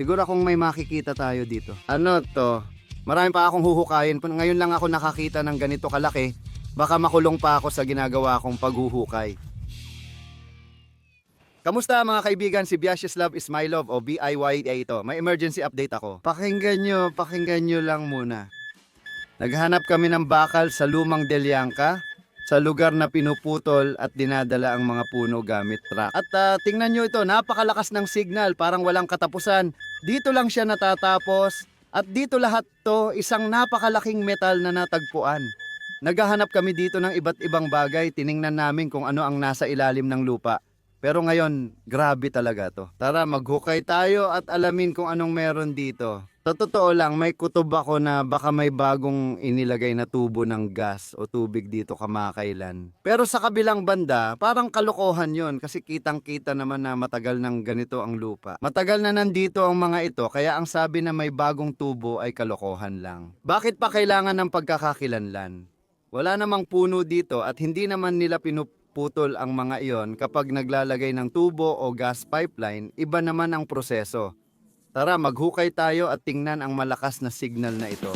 Siguro kung may makikita tayo dito. Ano to? Marami pa akong huhukayin. Ngayon lang ako nakakita ng ganito kalaki. Baka makulong pa ako sa ginagawa kong paghuhukay. Kamusta mga kaibigan? Si Vyacheslav Ismailov o BIYA ito. May emergency update ako. Pakinggan nyo lang muna. Naghanap kami ng bakal sa lumang Delyanka, sa lugar na pinuputol at dinadala ang mga puno gamit truck. At tingnan nyo ito, napakalakas ng signal, parang walang katapusan. Dito lang siya natatapos at dito lahat to isang napakalaking metal na natagpuan. Naghahanap kami dito ng iba't ibang bagay, tiningnan namin kung ano ang nasa ilalim ng lupa. Pero ngayon, grabe talaga to. Tara, maghukay tayo at alamin kung anong meron dito. Sa totoo lang, may kutob ako na baka may bagong inilagay na tubo ng gas o tubig dito kamakailan. Pero sa kabilang banda, parang kalokohan yon kasi kitang-kita naman na matagal ng ganito ang lupa. Matagal na nandito ang mga ito, kaya ang sabi na may bagong tubo ay kalokohan lang. Bakit pa kailangan ng pagkakakilanlan? Wala namang puno dito at hindi naman nila pinuputol ang mga iyon kapag naglalagay ng tubo o gas pipeline, iba naman ang proseso. Tara, maghukay tayo at tingnan ang malakas na signal na ito.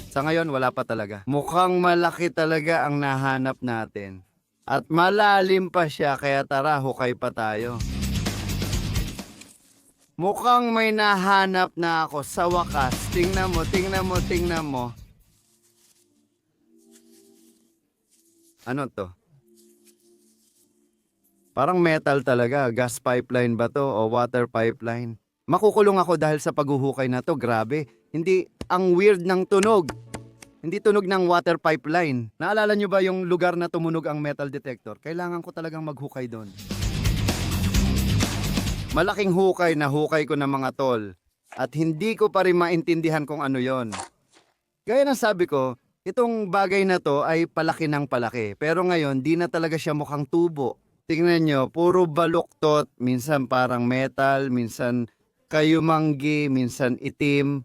Sa ngayon, wala pa talaga. Mukhang malaki talaga ang nahanap natin. At malalim pa siya, kaya tara, hukay pa tayo. Mukhang may nahanap na ako sa wakas. Tingnan mo. Ano to? Parang metal talaga. Gas pipeline ba to o water pipeline? Makukulong ako dahil sa paghuhukay na to. Grabe. Hindi, ang weird ng tunog. Hindi tunog ng water pipeline. Naalala nyo ba yung lugar na tumunog ang metal detector? Kailangan ko talagang maghukay doon. Malaking hukay na hukay ko ng mga tol. At hindi ko pa rin maintindihan kung ano yon. Gaya ng sabi ko, itong bagay na to ay palaki ng palaki. Pero ngayon, di na talaga siya mukhang tubo. Tingnan nyo, puro baluktot, minsan parang metal, minsan kayumanggi, minsan itim.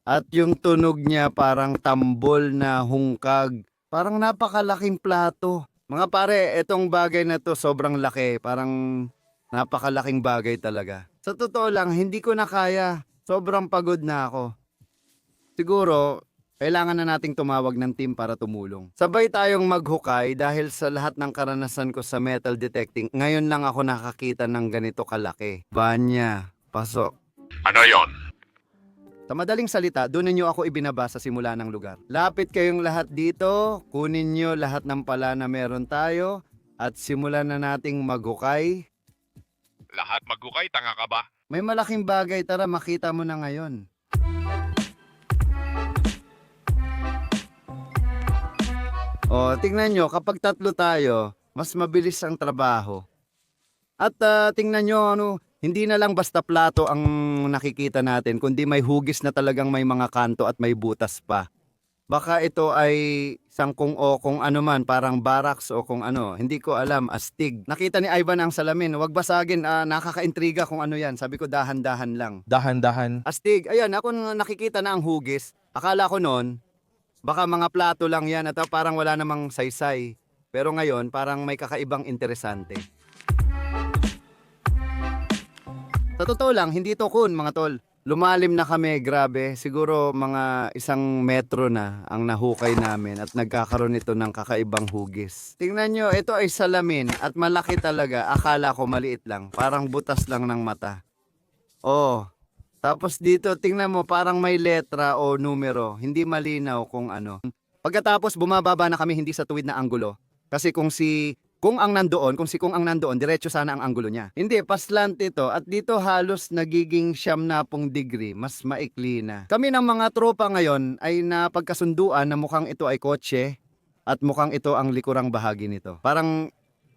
At yung tunog niya parang tambol na hungkag. Parang napakalaking plato. Mga pare, itong bagay na to sobrang laki. Parang napakalaking bagay talaga. Sa totoo lang, hindi ko na kaya. Sobrang pagod na ako. Siguro, kailangan na nating tumawag ng team para tumulong. Sabay tayong maghukay dahil sa lahat ng karanasan ko sa metal detecting, ngayon lang ako nakakita ng ganito kalaki. Banya, pasok. Ano yon? Sa madaling salita, doon ninyo ako ibinaba sa simula ng lugar. Lapit kayong lahat dito, kunin nyo lahat ng pala na meron tayo, at simulan na nating maghukay. Lahat maghukay, tanga ka ba? May malaking bagay, tara makita mo na ngayon. O, tingnan nyo, kapag tatlo tayo, mas mabilis ang trabaho. At tingnan nyo, hindi na lang basta plato ang nakikita natin, kundi may hugis na talagang may mga kanto at may butas pa. Baka ito ay sangkong o kung ano man, parang barracks o kung ano, hindi ko alam, astig. Nakita ni Ivan ang salamin, wag basagin, nakakaintriga kung ano yan. Sabi ko dahan-dahan lang. Dahan-dahan. Astig, ayan, ako nakikita na ang hugis. Akala ko noon, baka mga plato lang yan at parang wala namang saysay. Pero ngayon, parang may kakaibang interesante. Sa totoo lang, hindi to kun mga tol. Lumalim na kami, grabe. Siguro mga 1 metro na ang nahukay namin at nagkakaroon ito ng kakaibang hugis. Tingnan nyo, ito ay salamin at malaki talaga. Akala ko maliit lang, parang butas lang ng mata. Oh, tapos dito, tingnan mo, parang may letra o numero. Hindi malinaw kung ano. Pagkatapos, bumababa na kami hindi sa tuwid na anggulo. Kasi kung si Kung ang nandoon, diretso sana ang anggulo niya. Hindi, paslant ito at dito halos nagiging 70 degree, mas maikli na. Kami ng mga tropa ngayon ay napagkasunduan na mukhang ito ay kotse at mukhang ito ang likurang bahagi nito. Parang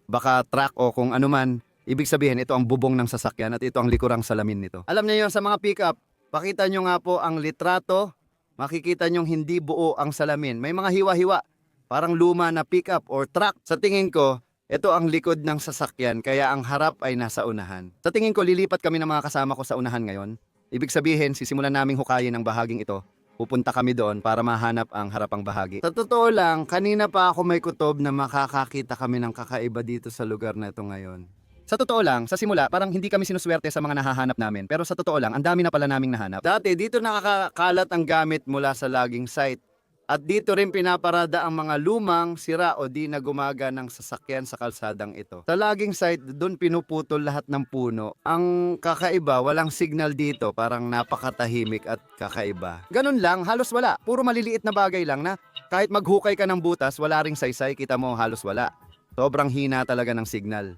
baka truck o kung ano man, ibig sabihin ito ang bubong ng sasakyan at ito ang likurang salamin nito. Alam niyo yun sa mga pickup, pakita nyo nga po ang litrato, makikita nyo hindi buo ang salamin. May mga hiwa-hiwa, parang luma na pickup or truck. Sa tingin ko, ito ang likod ng sasakyan, kaya ang harap ay nasa unahan. Sa tingin ko, lilipat kami ng mga kasama ko sa unahan ngayon. Ibig sabihin, sisimulan naming hukayin ang bahaging ito. Pupunta kami doon para mahanap ang harapang bahagi. Sa totoo lang, kanina pa ako may kutob na makakakita kami ng kakaiba dito sa lugar na ito ngayon. Sa totoo lang, sa simula, parang hindi kami sinuswerte sa mga nahahanap namin. Pero sa totoo lang, ang dami na pala naming nahanap. Dati, dito nakakakalat ang gamit mula sa logging site. At dito rin pinaparada ang mga lumang, sira o di na gumaganang sasakyan sa kalsadang ito. Sa logging site, doon pinuputol lahat ng puno. Ang kakaiba, walang signal dito, parang napakatahimik at kakaiba. Ganun lang, halos wala. Puro maliliit na bagay lang na kahit maghukay ka ng butas, wala ring saysay, kita mo halos wala. Sobrang hina talaga ng signal.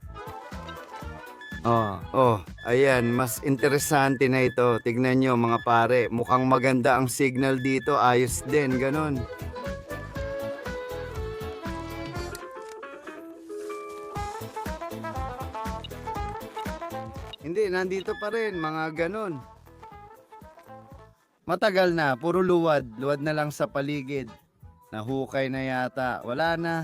Ayan, mas interesante na ito. Tignan nyo mga pare, mukhang maganda ang signal dito, ayos din, ganun. Hindi, nandito pa rin, mga ganun. Matagal na, puro luwad na lang sa paligid. Nahukay na yata, wala na.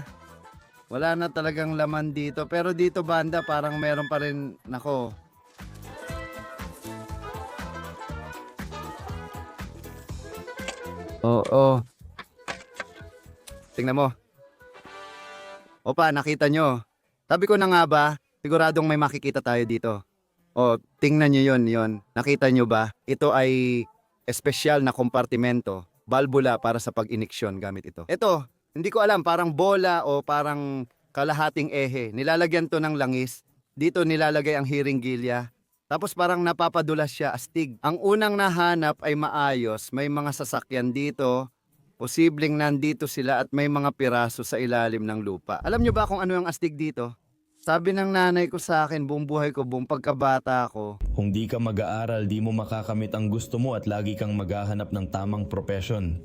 Wala na talagang laman dito. Pero dito banda parang meron pa rin. Nako. Oo. Tingnan mo. Opa, nakita nyo. Sabi ko na nga ba, siguradong may makikita tayo dito. Tingnan nyo yon. Nakita nyo ba? Ito ay espesyal na kompartimento. Balbula para sa pag-iniksyon gamit ito. Ito. Hindi ko alam, parang bola o parang kalahating ehe. Nilalagyan to ng langis. Dito nilalagay ang hiringgilya. Tapos parang napapadulas siya, astig. Ang unang nahanap ay maayos. May mga sasakyan dito. Posibleng nandito sila at may mga piraso sa ilalim ng lupa. Alam nyo ba kung ano yung astig dito? Sabi ng nanay ko sa akin, buong buhay ko, buong pagkabata ko. Kung di ka mag-aaral, di mo makakamit ang gusto mo at lagi kang maghahanap ng tamang profesyon.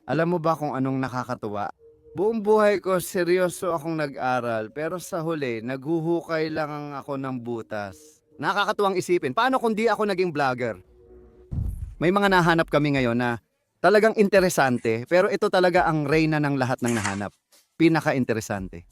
Alam mo ba kung anong nakakatuwa? Buong buhay ko, seryoso akong nag-aral, pero sa huli, naghuhukay lang ako ng butas. Nakakatuwang isipin, paano kung di ako naging vlogger? May mga nahanap kami ngayon na talagang interesante, pero ito talaga ang reyna ng lahat ng nahanap. Pinaka-interesante.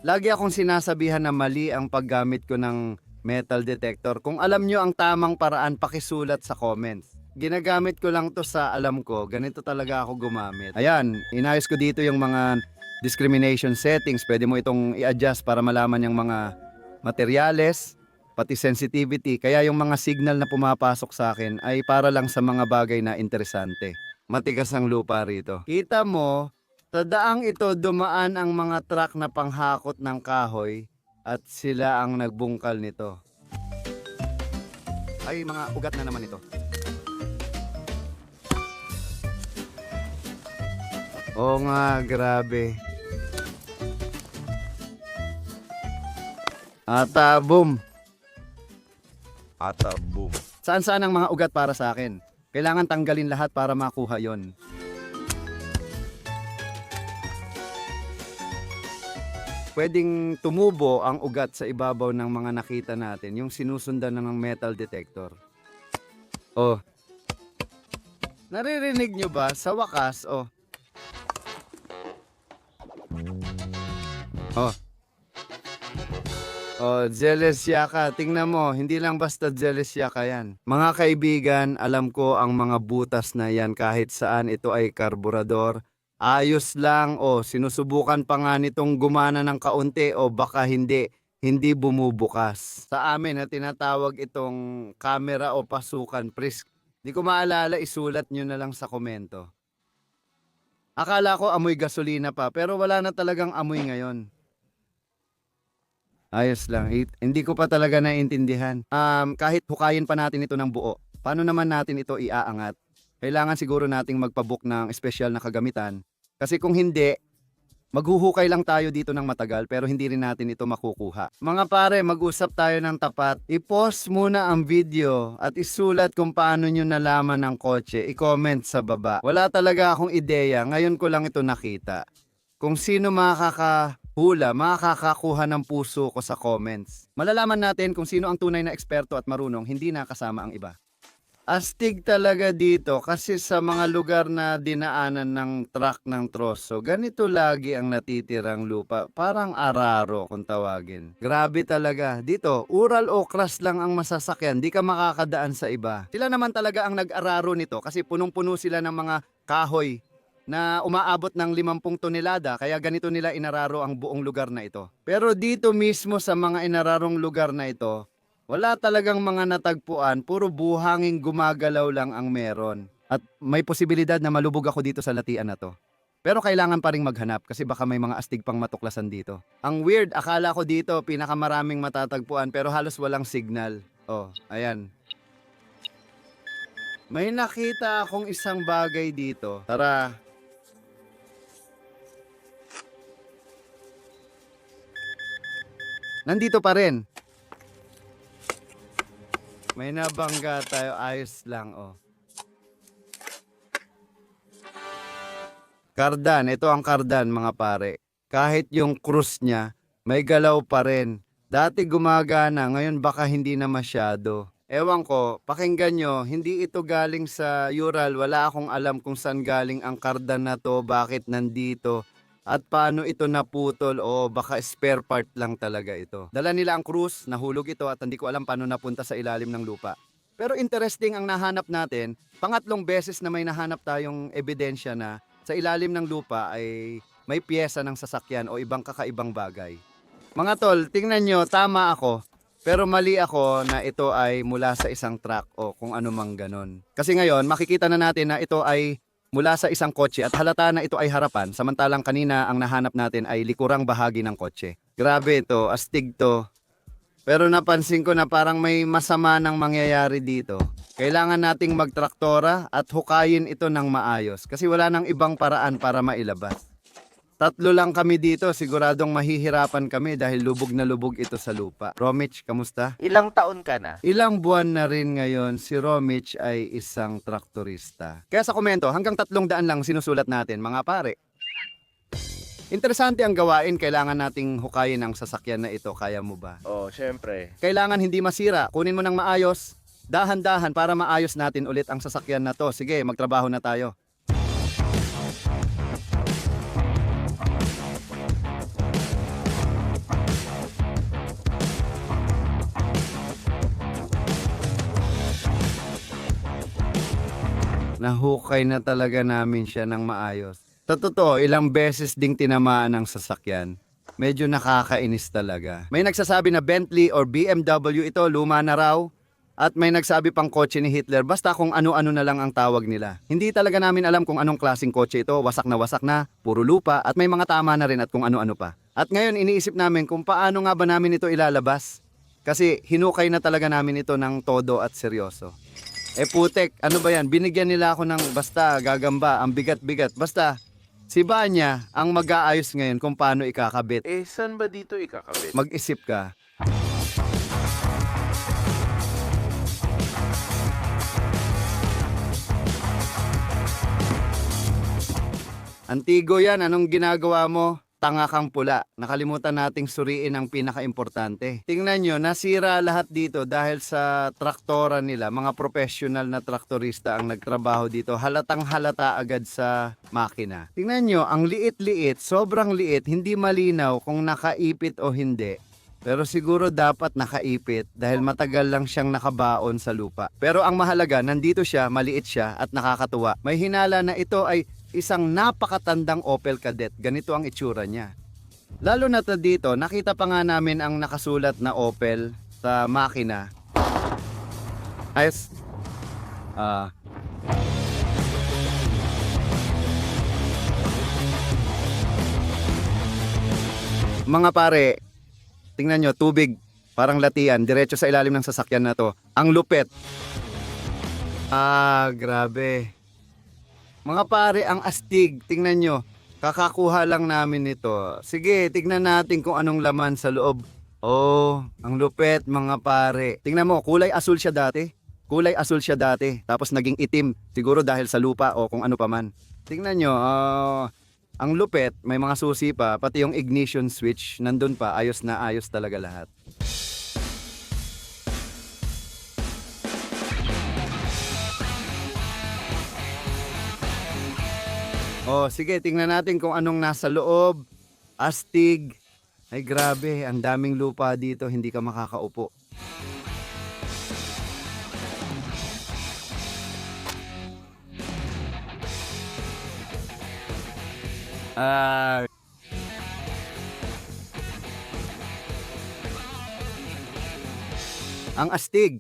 Lagi akong sinasabihan na mali ang paggamit ko ng metal detector. Kung alam nyo ang tamang paraan, pakisulat sa comments. Ginagamit ko lang to sa alam ko, ganito talaga ako gumamit. Ayan, inayos ko dito yung mga discrimination settings. Pwede mo itong i-adjust para malaman yung mga materyales, pati sensitivity. Kaya yung mga signal na pumapasok sa akin ay para lang sa mga bagay na interesante. Matigas ang lupa rito. Kita mo, sa daang ito dumaan ang mga truck na panghakot ng kahoy at sila ang nagbungkal nito. Ay, mga ugat na naman ito. Oo nga, grabe. Boom. Boom. Saan-saan ang mga ugat para sa akin? Kailangan tanggalin lahat para makuha yon. Pwedeng tumubo ang ugat sa ibabaw ng mga nakita natin, yung sinusundan ng metal detector. Naririnig nyo ba? Sa wakas, jealous yaka. Tingnan mo, hindi lang basta jealous yaka yan. Mga kaibigan, alam ko ang mga butas na yan kahit saan ito ay karburador. Ayos lang, sinusubukan pa nga nitong gumana ng kaunti baka hindi bumubukas. Sa amin na tinatawag itong camera o pasukan, please. Di ko maalala, isulat nyo na lang sa komento. Akala ko amoy gasolina pa, pero wala na talagang amoy ngayon. Ayos lang. Hindi ko pa talaga naiintindihan. Kahit hukayin pa natin ito ng buo, paano naman natin ito iaangat? Kailangan siguro nating magpabook ng espesyal na kagamitan. Kasi kung hindi, maghuhukay lang tayo dito ng matagal pero hindi rin natin ito makukuha. Mga pare, mag-usap tayo ng tapat. I-pause muna ang video at isulat kung paano nyo nalaman ng kotse. I-comment sa baba. Wala talaga akong ideya. Ngayon ko lang ito nakita. Kung sino makakahula, makakakuha ng puso ko sa comments. Malalaman natin kung sino ang tunay na eksperto at marunong, hindi nakasama ang iba. Astig talaga dito kasi sa mga lugar na dinaanan ng truck ng troso, ganito lagi ang natitirang lupa. Parang araro kung tawagin. Grabe talaga. Dito, Ural o Crush lang ang masasakyan. Di ka makakadaan sa iba. Sila naman talaga ang nag-araro nito kasi punong-puno sila ng mga kahoy. na umaabot ng 50 tonelada kaya ganito nila inararo ang buong lugar na ito. Pero dito mismo sa mga inararong lugar na ito, wala talagang mga natagpuan, puro buhanging gumagalaw lang ang meron. At may posibilidad na malubog ako dito sa latian na to. Pero kailangan pa ring maghanap kasi baka may mga astig pang matuklasan dito. Ang weird, akala ko dito pinakamaraming matatagpuan pero halos walang signal. Oh, ayan. May nakita akong isang bagay dito. Tara. Nandito pa rin. May nabangga tayo. Ayos lang, oh. Kardan. Ito ang kardan, mga pare. Kahit yung krus niya, may galaw pa rin. Dati gumagana, ngayon baka hindi na masyado. Ewan ko, pakinggan nyo, hindi ito galing sa Ural. Wala akong alam kung saan galing ang kardan na to, bakit nandito, at paano ito naputol o baka spare part lang talaga ito. Dala nila ang krus, nahulog ito at hindi ko alam paano napunta sa ilalim ng lupa. Pero interesting ang nahanap natin, pangatlong beses na may nahanap tayong ebidensya na sa ilalim ng lupa ay may piyesa ng sasakyan o ibang kakaibang bagay. Mga tol, tingnan nyo, tama ako. Pero mali ako na ito ay mula sa isang truck o kung ano mang ganon. Kasi ngayon, makikita na natin na ito ay mula sa isang kotse at halata na ito ay harapan, samantalang kanina ang nahanap natin ay likurang bahagi ng kotse. Grabe ito, astig to. Pero napansin ko na parang may masama nang mangyayari dito. Kailangan nating magtraktora at hukayin ito ng maayos kasi wala nang ibang paraan para mailabas. 3 lang kami dito, siguradong mahihirapan kami dahil lubog na lubog ito sa lupa. Romich, kamusta? Ilang taon ka na? Ilang buwan na rin ngayon, si Romich ay isang traktorista. Kaya sa komento, hanggang 300 lang sinusulat natin, mga pare. Interesante ang gawain, kailangan nating hukayin ang sasakyan na ito, kaya mo ba? Oh, syempre. Kailangan hindi masira, kunin mo ng maayos, dahan-dahan para maayos natin ulit ang sasakyan na to. Sige, magtrabaho na tayo. Nahukay na talaga namin siya ng maayos. Sa totoo, ilang beses ding tinamaan ang sasakyan. Medyo nakakainis talaga. May nagsasabi na Bentley or BMW ito, luma na raw. At may nagsabi pang kotse ni Hitler, basta kung ano-ano na lang ang tawag nila. Hindi talaga namin alam kung anong klaseng kotse ito, wasak na, puro lupa, at may mga tama na rin at kung ano-ano pa. At ngayon iniisip namin kung paano nga ba namin ito ilalabas. Kasi hinukay na talaga namin ito ng todo at seryoso. Putek, ano ba yan? Binigyan nila ako ng basta gagamba, ang bigat-bigat. Basta, si Banya ang mag-aayos ngayon kung paano ikakabit. Saan ba dito ikakabit? Mag-isip ka. Antigo yan, anong ginagawa mo? Tanga kang pula. Nakalimutan nating suriin ang pinaka-importante. Tingnan nyo, nasira lahat dito dahil sa traktora nila. Mga professional na traktorista ang nagtrabaho dito. Halatang halata agad sa makina. Tingnan nyo, ang liit-liit, sobrang liit, hindi malinaw kung nakaipit o hindi. Pero siguro dapat nakaipit dahil matagal lang siyang nakabaon sa lupa. Pero ang mahalaga, nandito siya, maliit siya at nakakatuwa. May hinala na ito ay isang napakatandang Opel Kadett. Ganito ang itsura niya. Lalo na dito, nakita pa nga namin ang nakasulat na Opel sa makina. Ayos. Mga pare, tingnan nyo, tubig, parang latian, diretso sa ilalim ng sasakyan na to. Ang lupet. Grabe. Mga pare, ang astig, tingnan nyo, kakakuha lang namin ito. Sige, tignan natin kung anong laman sa loob. Oh, ang lupet mga pare. Tingnan mo, kulay asul siya dati. Kulay asul siya dati, tapos naging itim, siguro dahil sa lupa o kung ano pa man. Tingnan nyo, ang lupet, may mga susi pa, pati yung ignition switch, nandun pa, ayos na ayos talaga lahat. Oh, sige, tingnan natin kung anong nasa loob. Astig. Ay grabe, ang daming lupa dito, hindi ka makakaupo. Ah, ang astig.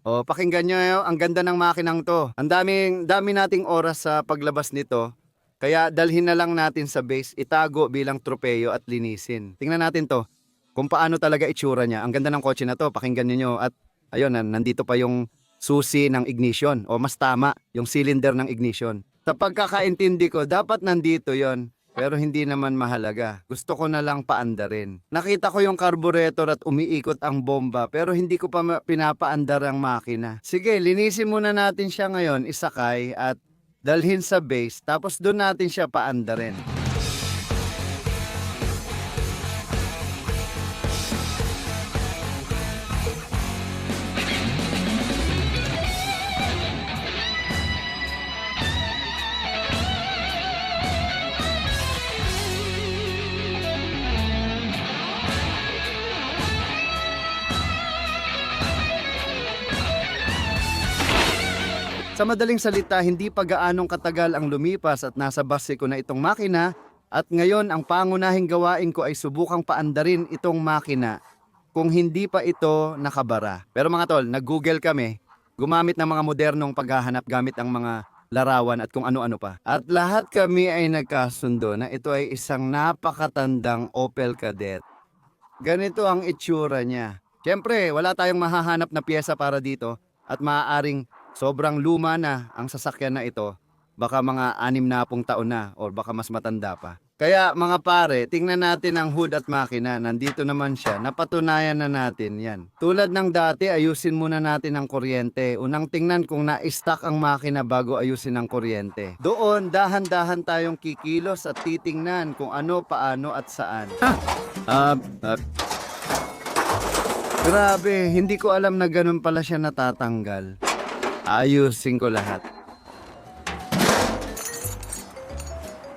O, pakinggan nyo, ang ganda ng makinang to. Ang dami nating oras sa paglabas nito. Kaya dalhin na lang natin sa base, itago bilang tropeyo at linisin. Tingnan natin to, kung paano talaga itsura niya. Ang ganda ng kotse na to, pakinggan niyo. At ayun, nandito pa yung susi ng ignition. O mas tama, yung cylinder ng ignition. Sa pagkakaintindi ko, dapat nandito yon. Pero hindi naman mahalaga. Gusto ko na lang paandarin. Nakita ko yung carburetor at umiikot ang bomba pero hindi ko pa pinapaandar ang makina. Sige, linisin muna natin siya ngayon, isakay at dalhin sa base tapos doon natin siya paandarin. Sa madaling salita, hindi pa gaanong katagal ang lumipas at nasa base ko na itong makina at ngayon ang pangunahing gawain ko ay subukang paandarin itong makina kung hindi pa ito nakabara. Pero mga tol, nag-google kami, gumamit ng mga modernong paghahanap gamit ang mga larawan at kung ano-ano pa. At lahat kami ay nagkasundo na ito ay isang napakatandang Opel Kadett. Ganito ang itsura niya. Siyempre, wala tayong mahahanap na piyesa para dito at maaaring sobrang luma na ang sasakyan na ito. Baka mga 60 taon na o baka mas matanda pa. Kaya mga pare, tingnan natin ang hood at makina. Nandito naman siya. Napatunayan na natin yan. Tulad ng dati, ayusin muna natin ang kuryente. Unang tingnan kung na-stack ang makina bago ayusin ang kuryente. Doon, dahan-dahan tayong kikilos at titingnan kung ano, paano at saan. Grabe, hindi ko alam na ganun pala siya natatanggal. Ayusin ko lahat.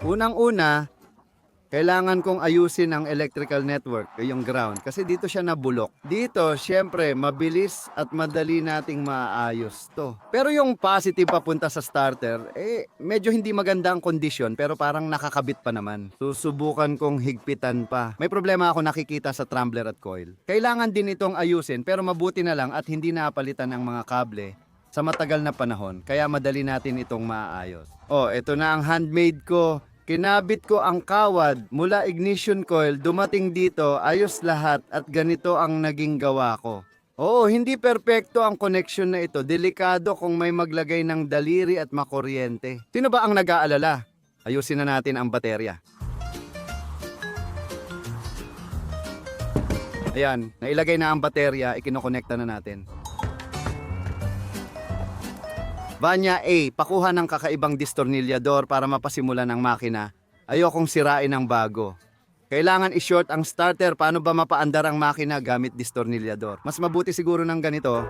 Unang-una, kailangan kong ayusin ang electrical network, yung ground, kasi dito siya nabulok. Dito, syempre, mabilis at madali nating maayos to. Pero yung positive papunta sa starter, medyo hindi maganda ang kondisyon, pero parang nakakabit pa naman. Susubukan kong higpitan pa. May problema ako nakikita sa tumbler at coil. Kailangan din itong ayusin, pero mabuti na lang at hindi napalitan ang mga kable sa matagal na panahon, kaya madali natin itong maayos. Oh, ito na ang handmade ko. Kinabit ko ang kawad mula ignition coil, dumating dito, ayos lahat at ganito ang naging gawa ko. Oo, hindi perpekto ang connection na ito. Delikado kung may maglagay ng daliri at makuryente. Sino ba ang nag-aalala? Ayusin na natin ang baterya. Ayan, nailagay na ang baterya, ikinokonekta na natin. Vanya A, pakuha ng kakaibang distornilyador para mapasimulan ng makina. Ayokong sirain ang bago. Kailangan i-short ang starter. Paano ba mapaandar ang makina gamit distornilyador? Mas mabuti siguro ng ganito.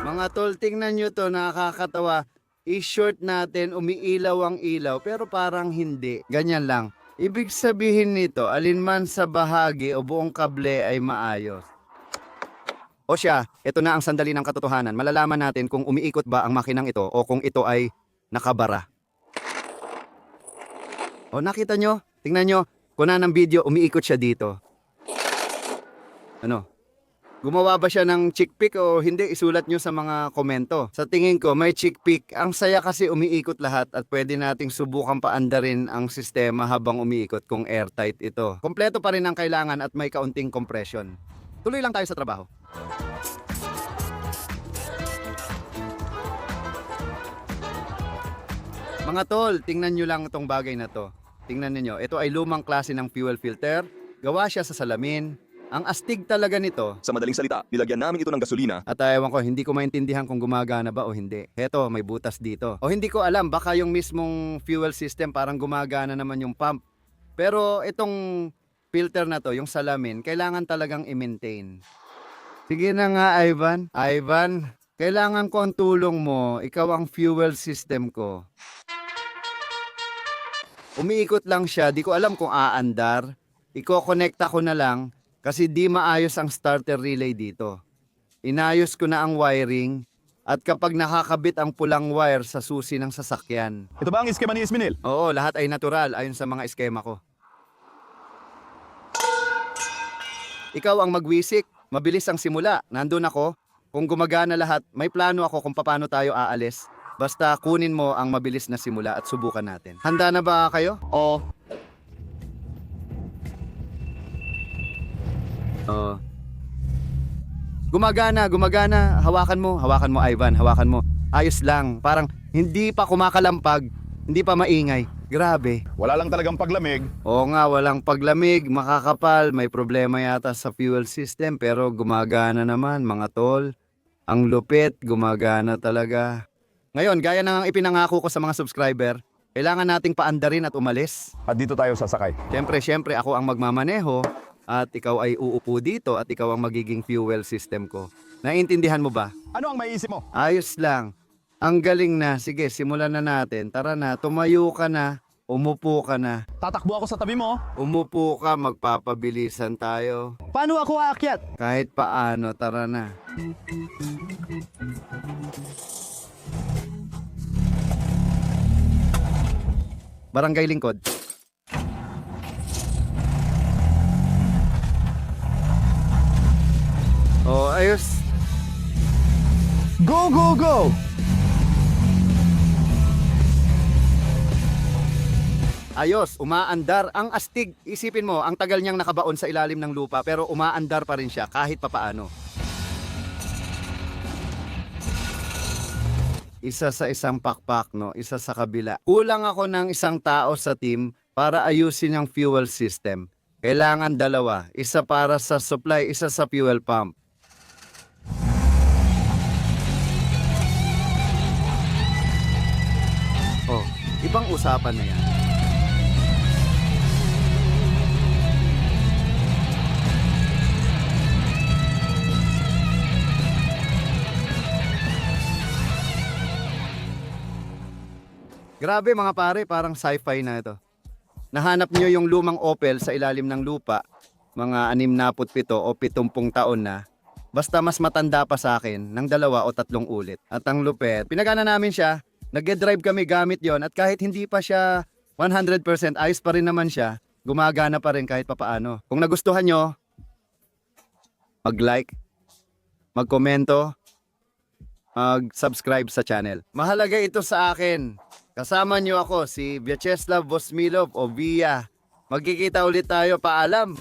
Mga tol, tingnan nyo to, nakakatawa. I-short natin, umiilaw ang ilaw, pero parang hindi. Ganyan lang. Ibig sabihin nito, alinman sa bahagi o buong kable ay maayos. O siya, ito na ang sandali ng katotohanan. Malalaman natin kung umiikot ba ang makinang ito o kung ito ay nakabara. O nakita nyo? Tingnan nyo. Kuna ng video, umiikot siya dito. Ano? Gumawa ba siya ng chick pick o hindi? Isulat nyo sa mga komento. Sa tingin ko, may chick pick. Ang saya kasi umiikot lahat at pwede nating subukan paandarin ang sistema habang umiikot kung airtight ito. Kompleto pa rin ang kailangan at may kaunting compression. Tuloy lang tayo sa trabaho. Mga tol, tingnan nyo lang itong bagay na to. Tingnan niyo, ito ay lumang klase ng fuel filter. Gawa siya sa salamin. Ang astig talaga nito. Sa madaling salita, nilagyan namin ito ng gasolina. At ewan ko, hindi ko maintindihan kung gumagana ba o hindi. Heto, may butas dito. O hindi ko alam, baka yung mismong fuel system parang gumagana naman yung pump. Pero itong filter na to, yung salamin, kailangan talagang i-maintain. Sige na nga, Ivan. Ivan, kailangan ko ang tulong mo. Ikaw ang fuel system ko. Umiikot lang siya, di ko alam kung aandar. Iko-connecta ko na lang kasi di maayos ang starter relay dito. Inayos ko na ang wiring At kapag nakakabit ang pulang wire sa susi ng sasakyan. Ito ba ang eskema ni Isminil? Oo, lahat ay natural ayon sa mga eskema ko. Ikaw ang magwisik. Mabilis ang simula. Nandun ako. Kung gumagana lahat, may plano ako kung paano tayo aalis. Basta kunin mo ang mabilis na simula at subukan natin. Handa na ba kayo? Oo. Oo. Gumagana. Hawakan mo Ivan, hawakan mo. Ayos lang, parang hindi pa kumakalampag, hindi pa maingay. Grabe. Wala lang talagang paglamig. Oo nga, walang paglamig, makakapal, may problema yata sa fuel system pero gumagana naman mga tol. Ang lupit, gumagana talaga. Ngayon, gaya ng ipinangako ko sa mga subscriber, kailangan nating paandarin at umalis. At dito tayo sasakay. Siyempre, ako ang magmamaneho at ikaw ay uupo dito at ikaw ang magiging fuel system ko. Naiintindihan mo ba? Ano ang maiisip mo? Ayos lang. Ang galing na. Sige, simulan na natin. Tara na, tumayo ka na. Umupo ka na. Tatakbo ako sa tabi mo. Umupo ka, magpapabilisan tayo. Paano ako aakyat? Kahit paano, tara na. Barangay Lingkod. Oh, ayos. Go, go, go! Ayos, umaandar. Ang astig, isipin mo, ang tagal niyang nakabaon sa ilalim ng lupa pero umaandar pa rin siya kahit papaano. Isa sa isang pakpak, no? Isa sa kabila. Kulang ako ng isang tao sa team para ayusin ang fuel system. Kailangan dalawa. Isa para sa supply, isa sa fuel pump. Oh, ibang usapan na yan. Grabe mga pare, parang sci-fi na ito. Nahanap nyo yung lumang Opel sa ilalim ng lupa, mga 67 o 70 taon na. Basta mas matanda pa sa akin ng 2 o 3 ulit. At ang lupet, pinagana namin siya, nag-drive kami gamit yon at kahit hindi pa siya 100% ayos pa rin naman siya, gumagana pa rin kahit papaano. Kung nagustuhan nyo, mag-like, mag-komento, mag-subscribe sa channel. Mahalaga ito sa akin. Kasama niyo ako, si Vyacheslav Bosmilov o Via. Magkikita ulit tayo, paalam!